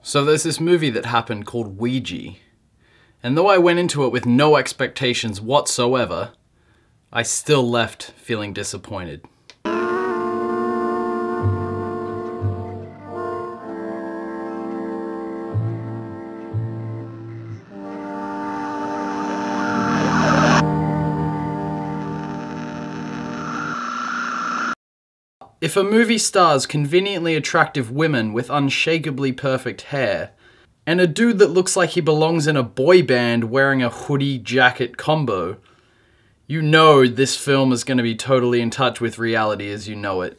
So there's this movie that happened called Ouija, and though I went into it with no expectations whatsoever, I still left feeling disappointed. If a movie stars conveniently attractive women with unshakably perfect hair, and a dude that looks like he belongs in a boy band wearing a hoodie jacket combo, you know this film is going to be totally in touch with reality as you know it.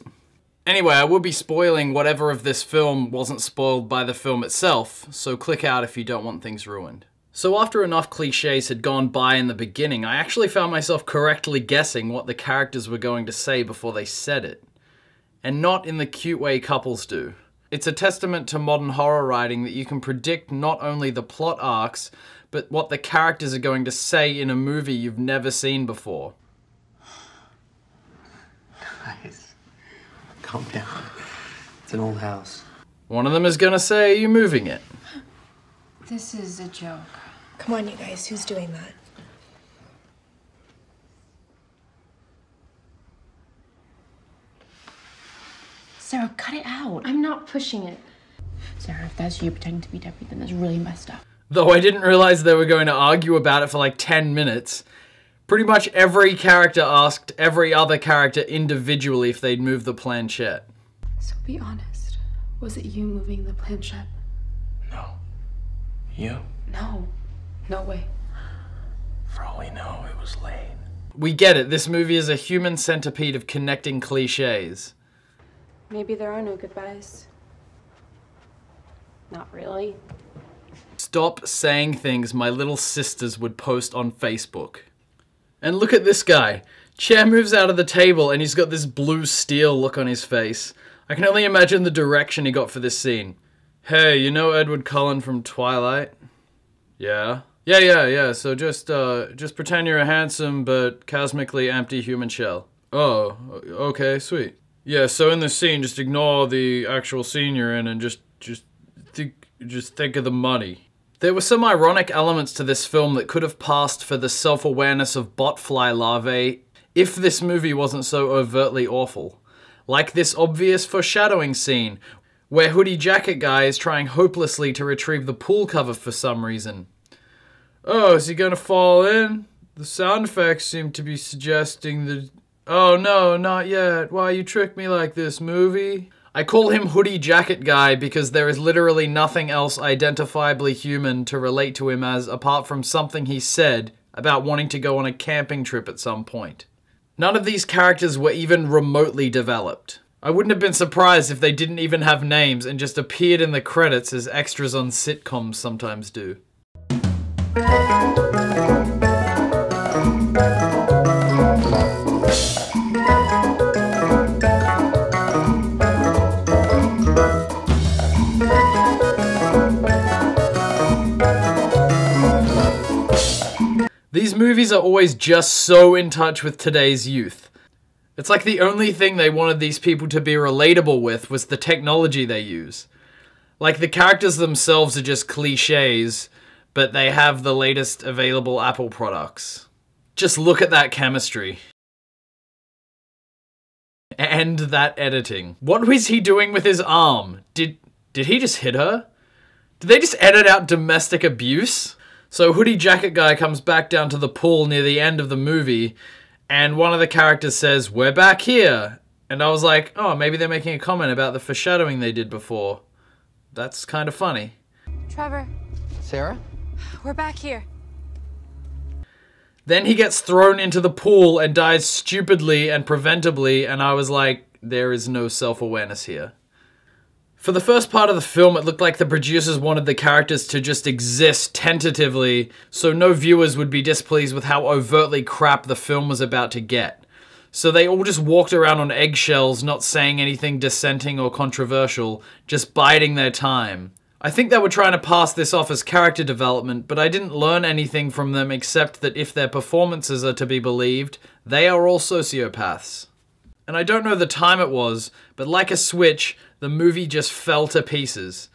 Anyway, I will be spoiling whatever of this film wasn't spoiled by the film itself, so click out if you don't want things ruined. So after enough cliches had gone by in the beginning, I actually found myself correctly guessing what the characters were going to say before they said it. And not in the cute way couples do. It's a testament to modern horror writing that you can predict not only the plot arcs, but what the characters are going to say in a movie you've never seen before. Guys, calm down. It's an old house. One of them is gonna say, "Are you moving it?" This is a joke. Come on, you guys, who's doing that? Sarah, cut it out. I'm not pushing it. Sarah, if that's you pretending to be Debbie, then that's really messed up. Though I didn't realize they were going to argue about it for like 10 minutes. Pretty much every character asked every other character individually if they'd move the planchette. So be honest. Was it you moving the planchette? No. You? No. No way. For all we know, it was Lane. We get it, this movie is a human centipede of connecting cliches. Maybe there are no goodbyes. Not really. Stop saying things my little sisters would post on Facebook. And look at this guy. Chair moves out of the table and he's got this blue steel look on his face. I can only imagine the direction he got for this scene. Hey, you know Edward Cullen from Twilight? Yeah? Yeah, so just pretend you're a handsome but cosmically empty human shell. Oh, okay, sweet. Yeah, so in this scene, just ignore the actual scene you're in and just think of the money. There were some ironic elements to this film that could have passed for the self-awareness of botfly larvae if this movie wasn't so overtly awful. Like this obvious foreshadowing scene, where Hoodie Jacket Guy is trying hopelessly to retrieve the pool cover for some reason. Oh, is he gonna fall in? The sound effects seem to be suggesting that... Oh no, not yet. Why you tricked me like this, movie? I call him Hoodie Jacket Guy because there is literally nothing else identifiably human to relate to him as apart from something he said about wanting to go on a camping trip at some point. None of these characters were even remotely developed. I wouldn't have been surprised if they didn't even have names and just appeared in the credits as extras on sitcoms sometimes do. These movies are always just so in touch with today's youth. It's like the only thing they wanted these people to be relatable with was the technology they use. Like the characters themselves are just cliches, but they have the latest available Apple products. Just look at that chemistry. And that editing. What was he doing with his arm? Did he just hit her? Did they just edit out domestic abuse? So Hoodie Jacket Guy comes back down to the pool near the end of the movie, and one of the characters says, "We're back here." And I was like, oh, maybe they're making a comment about the foreshadowing they did before. That's kind of funny. Trevor. Sarah? We're back here. Then he gets thrown into the pool and dies stupidly and preventably, and I was like, there is no self-awareness here. For the first part of the film, it looked like the producers wanted the characters to just exist tentatively, so no viewers would be displeased with how overtly crap the film was about to get. So they all just walked around on eggshells, not saying anything dissenting or controversial, just biding their time. I think they were trying to pass this off as character development, but I didn't learn anything from them except that if their performances are to be believed, they are all sociopaths. And I don't know the time it was, but like a switch, the movie just fell to pieces.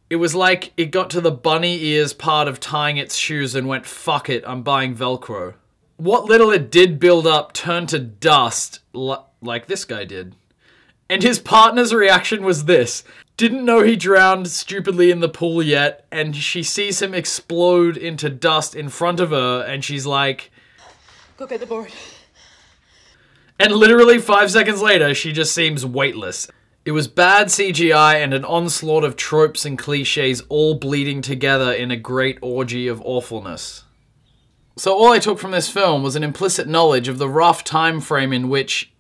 It was like it got to the bunny ears part of tying its shoes and went, fuck it, I'm buying Velcro. What little it did build up turned to dust, like this guy did. And his partner's reaction was this. Didn't know he drowned stupidly in the pool yet, and she sees him explode into dust in front of her, and she's like... Go get the board. And literally 5 seconds later, she just seems weightless. It was bad CGI and an onslaught of tropes and cliches all bleeding together in a great orgy of awfulness. So all I took from this film was an implicit knowledge of the rough time frame in which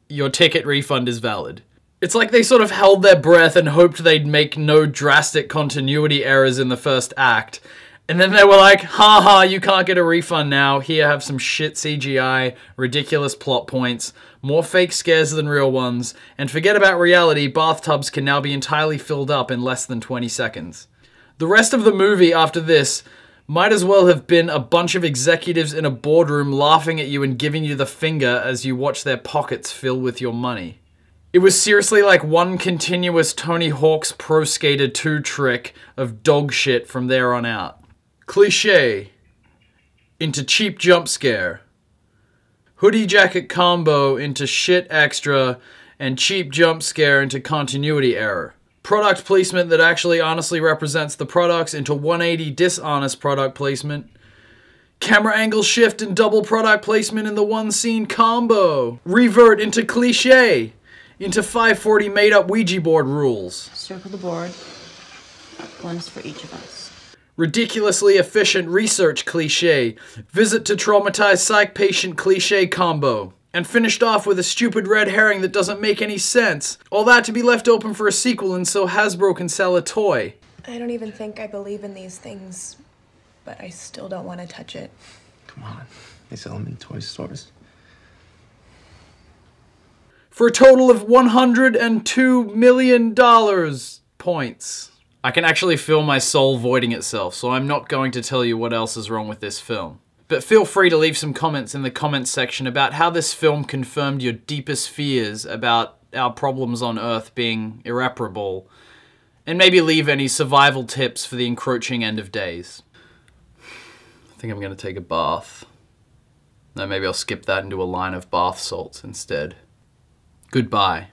your ticket refund is valid. It's like they sort of held their breath and hoped they'd make no drastic continuity errors in the first act. And then they were like, haha, you can't get a refund now. Here, have some shit CGI, ridiculous plot points, more fake scares than real ones, and forget about reality, bathtubs can now be entirely filled up in less than 20 seconds. The rest of the movie after this might as well have been a bunch of executives in a boardroom laughing at you and giving you the finger as you watch their pockets fill with your money. It was seriously like one continuous Tony Hawk's Pro Skater 2 trick of dog shit from there on out. Cliche into cheap jump scare. Hoodie jacket combo into shit extra, and cheap jump scare into continuity error. Product placement that actually honestly represents the products into 180 dishonest product placement. Camera angle shift and double product placement in the one scene combo. Revert into cliche. Into 540 made up Ouija board rules. Circle the board. One's for each of us. Ridiculously efficient research cliche. Visit to traumatized psych patient cliche combo. And finished off with a stupid red herring that doesn't make any sense. All that to be left open for a sequel and so Hasbro can sell a toy. I don't even think I believe in these things, but I still don't want to touch it. Come on. They sell them in toy stores. For a total of $102 million points. I can actually feel my soul voiding itself, so I'm not going to tell you what else is wrong with this film. But feel free to leave some comments in the comments section about how this film confirmed your deepest fears about our problems on Earth being irreparable, and maybe leave any survival tips for the encroaching end of days. I think I'm going to take a bath. No, maybe I'll skip that and do a line of bath salts instead. Goodbye.